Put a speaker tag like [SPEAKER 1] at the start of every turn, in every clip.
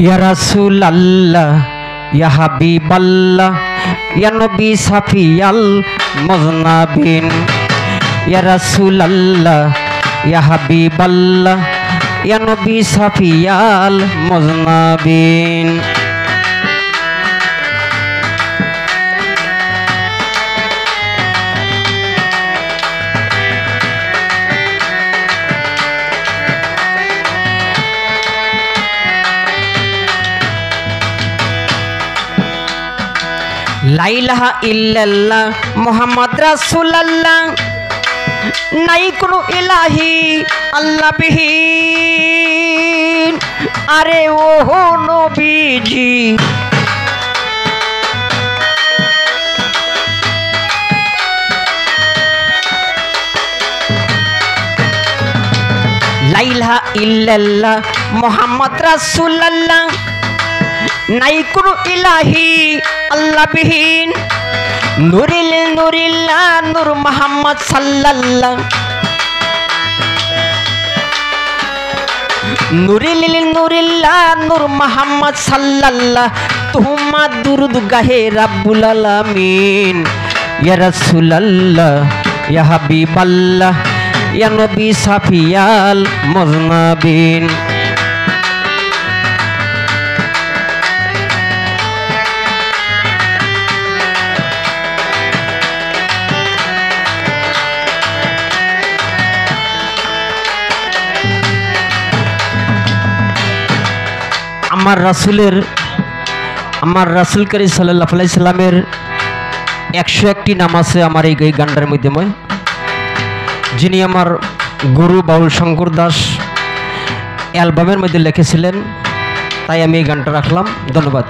[SPEAKER 1] ইয়া রাসূলুল্লাহ ইয়া হাবিবাল্লাহ ইয়া নবী সাফিয়াল মুজনাবিন ইয়া রাসূলুল্লাহ ইয়া হাবিবাল্লাহ ইয়া নবী সাফিয়াল মুজনাবিন। লা ইলাহা ইল্লাল্লাহ মুহাম্মদ রাসূলুল্লাহ নাই কোনো ইলাহি আল্লাহ বিহীন। আরে ওহো নবীজি লা ইলাহা ইল্লাল্লাহ মুহাম্মদ রাসূলুল্লাহ নাই কোনো ইলাহি আল্লাহ বিহীন। নুরিল নুরিল্লাহ নূর মুহাম্মদ সাল্লাল্লাহ নুরিল নুরিল্লাহ নূর মুহাম্মদ সাল্লাল্লাহ তুম্মা দুরুদ গাহে রাব্বুল আলামিন। ইয়া রাসূলুল্লাহ ইয়া হাবিবাল্লাহ ইয়া নবী সাফিয়াল মুজনাবিন। আমার রাসূল করিম সাল্লাল্লাহু আলাইহি সাল্লামের 101টি নাম আছে আমার এই গানটার মধ্যে। যিনি আমার গুরু বাউল শঙ্কর দাস অ্যালবামের মধ্যে লিখেছিলেন, তাই আমি এই গানটা রাখলাম। ধন্যবাদ।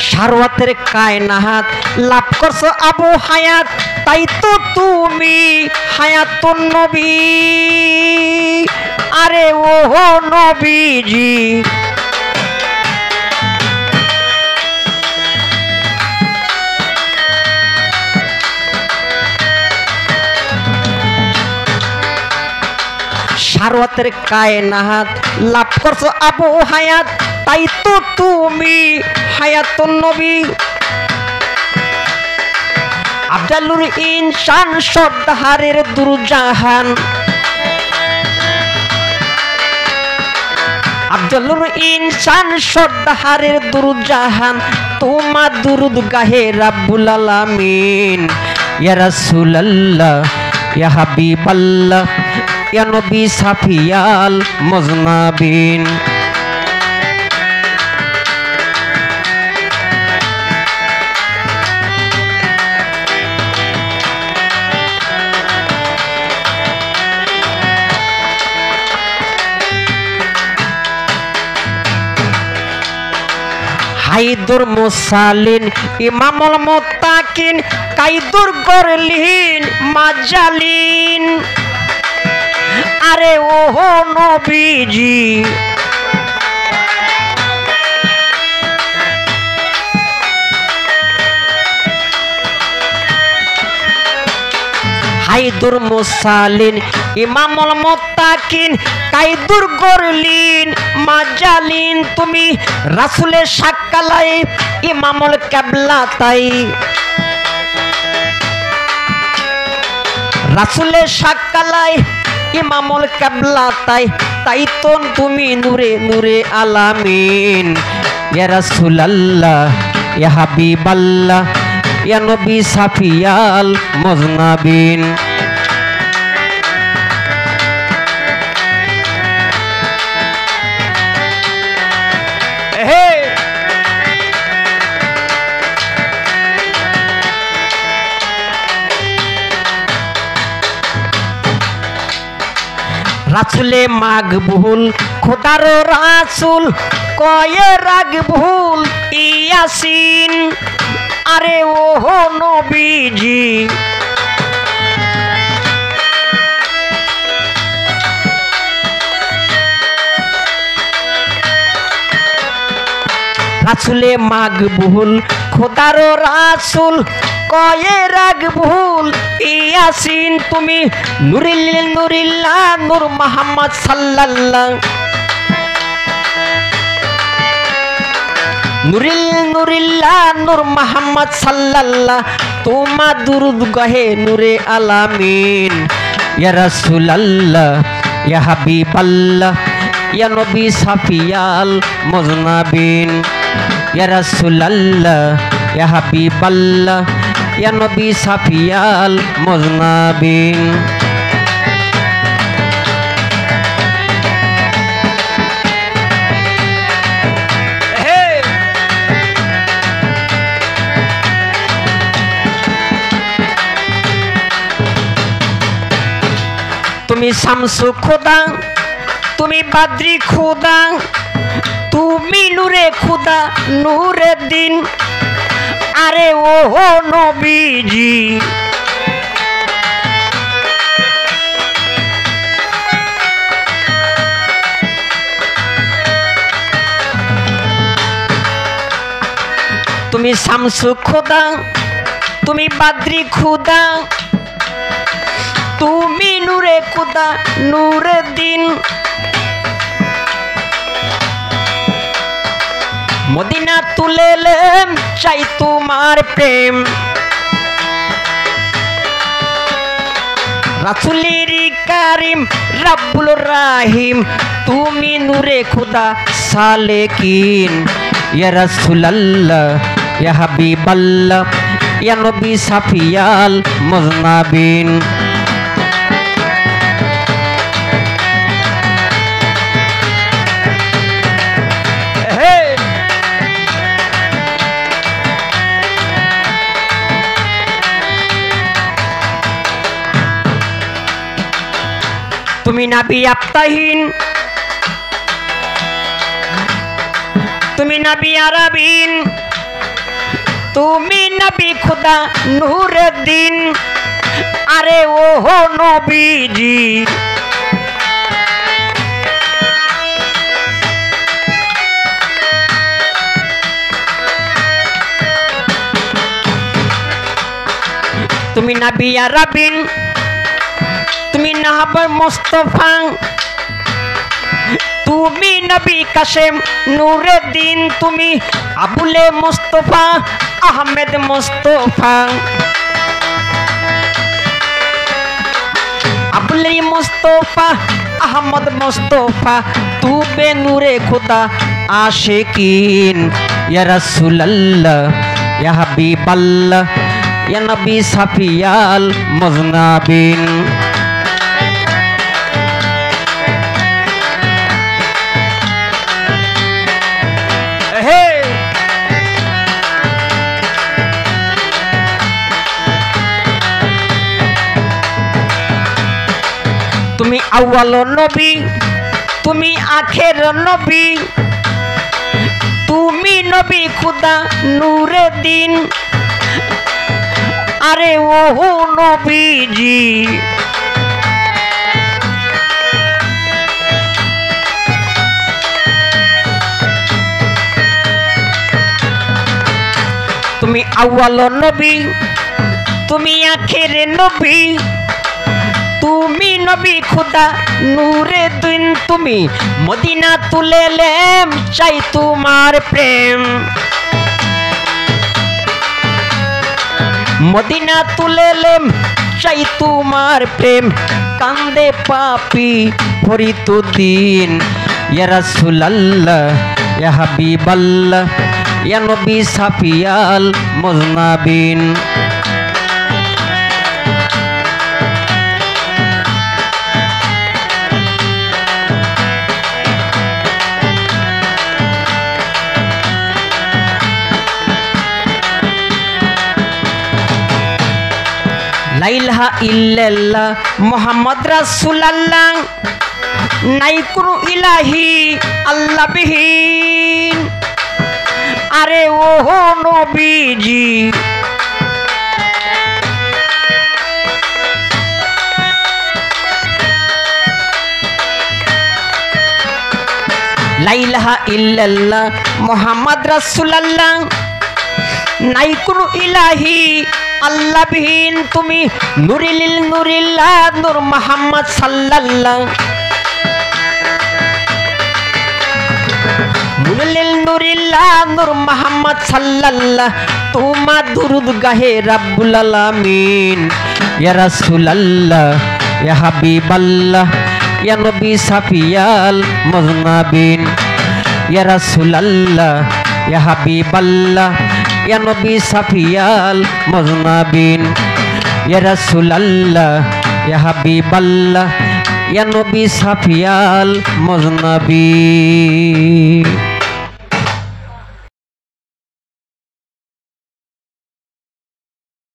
[SPEAKER 1] সারওয়াতের কায়নাত লাভ করছো আবু হায়াত, তাই তো তুমি হায়াতুন নবী। আরে ওহো নবীজি সারওয়াতের কায়নাত লাভ করছো আবু হায়াত, তাই তো তুমি হায়াতুন নবী। আফজালুল ইনসান সর্দারের দুরজাহান, আফজালুল ইনসান সর্দারের দুরজাহান তোমার দুরুদ গাহে রাব্বুল আলামিন। ইয়া রাসূলুল্লাহ ইয়া হাবিবাল্লাহ ইয়া নবী সাফিয়াল মুজনাবিন। হাইদুর মুসালিন ইমামুল মুত্তাকিন কাইদুর গরলিন মাজালিন। আরে ওহো নবীজি হাইদুর মুসালিন ইমামুল মুত্তাকিন কাইদুর গরলিন মাজালিন। তুমি রাসূলের সাক্কালাই ইমামুল কিবলা, তাই রাসূলের সাক্কালাই ইমামুল কিবলা, তাই তো তুমি নূরে নূরে আলামিন। ইয়া রাসূলুল্লাহ ইয়া হাবিবাল্লাহ ইয়া নবী সাফিয়াল মুজনাবিন। রাসূলে মাকবুল খোদার রাসূল কয়ে রাগবুল ইয়াসিন। আরে ওহো নবীজি রাসূলে মাকবুল খোদার রাসূল কয়ে রাগ ভুল ইয়াসিন তুমি নুরিল্লাহ নূর মুহাম্মদ সাল্লাল্লাহ নুরিল্লাহ নূর মুহাম্মদ সাল্লাল্লাহ তোমা দুরুদ গাহে নূরে আলামিন ইয়া রাসূলুল্লাহ ইয়া হাবিবাল্লাহ ইয়া নবী সাফিয়াল মুজনাবিন ইয়া রাসূলুল্লাহ ইয়া হাবিবাল্লাহ ইয়া নবী সাফিয়াল মুজনাবিন তুমি শামসু খোদা তুমি বাদরি খোদা তুমি নূরে খোদা নূরে দিন আরে ও নবীজি তুমি শামসু খোদা তুমি বাদরি খোদা তুমি নূরে খোদা নূরে দিন মদিনা তুলেলেম চাই তোমার প্রেম রাসূলের কারীম রব্বুল রাহিম তুমি নূরে খোদা সালেকিন ইয়া রাসূলুল্লাহ ইয়া হাবিবাল্লাহ ইয়া নবী সাফিয়াল মুজনাবিন তুমি নবী আফতাহিন তুমি নবী আরাবিন তুমি নবী খোদা নূরুদ্দিন আরে ও নবীজি তুমি নবী আরাবিন তুমি নাহাবার মুস্তাফা তুমি নবী কাসেম নূরুদ্দিন তুমি আবুলে মুস্তাফা আহমেদ মুস্তাফা আবুলে মুস্তাফা আহমদ মুস্তাফা তুবে নূরে খোদা আশিকিন ইয়া রাসূলুল্লাহ ইয়া হাবিবাল্লাহ ইয়া নবী সাফিয়াল মুজনাবিন তুমি আউয়াল নবী তুমি আখের নবী তুমি নবী খুদা নূরুদ্দিন আরে ও নবীজি তুমি আউয়াল নবী তুমি আখের নবী তুমি নবী খুদা নূরুদ্দিন তুমি মদিনা তুলেলেম চাই তোমার প্রেম মদিনা তুলেলেম চাই তোমার প্রেম কান্দে পাপি ফরিদুদ্দিন ইয়া রাসূলুল্লাহ ইয়া হাবিবাল্লাহ ইয়া নবী সাফিয়াল মুজনাবিন লা ইলাহা ইল্লাল্লাহ মুহাম্মদ রাসূলুল্লাহ নাই কোনো ইলাহি আল্লাহ বিহীন আরে ও নবীজি লা ইলাহা ইল্লাল্লাহ মুহাম্মদ রাসূলুল্লাহ নাই কোনো ইলাহি আল্লাহ বিহীন তুমি নুরিল নুরিল্লাহ নূর মুহাম্মদ সাল্লাল্লাহ নুরিল নুরিল্লাহ নূর মুহাম্মদ সাল্লাল্লাহ তোমার দুরুদ গাহে রাব্বুল আলামিন ইয়া রাসূলুল্লাহ ইয়া হাবিবাল্লাহ ইয়া নবী সাফিয়াল মুজনাবিন ইয়া রাসূলুল্লাহ ইয়া হাবিবাল্লাহ ইয়া নবী সাফিয়াল মুজনাবিন ইয়া রাসূলুল্লাহ ইয়া হাবিবাল্লাহ ইয়া নবী সাফিয়াল মুজনাবিন।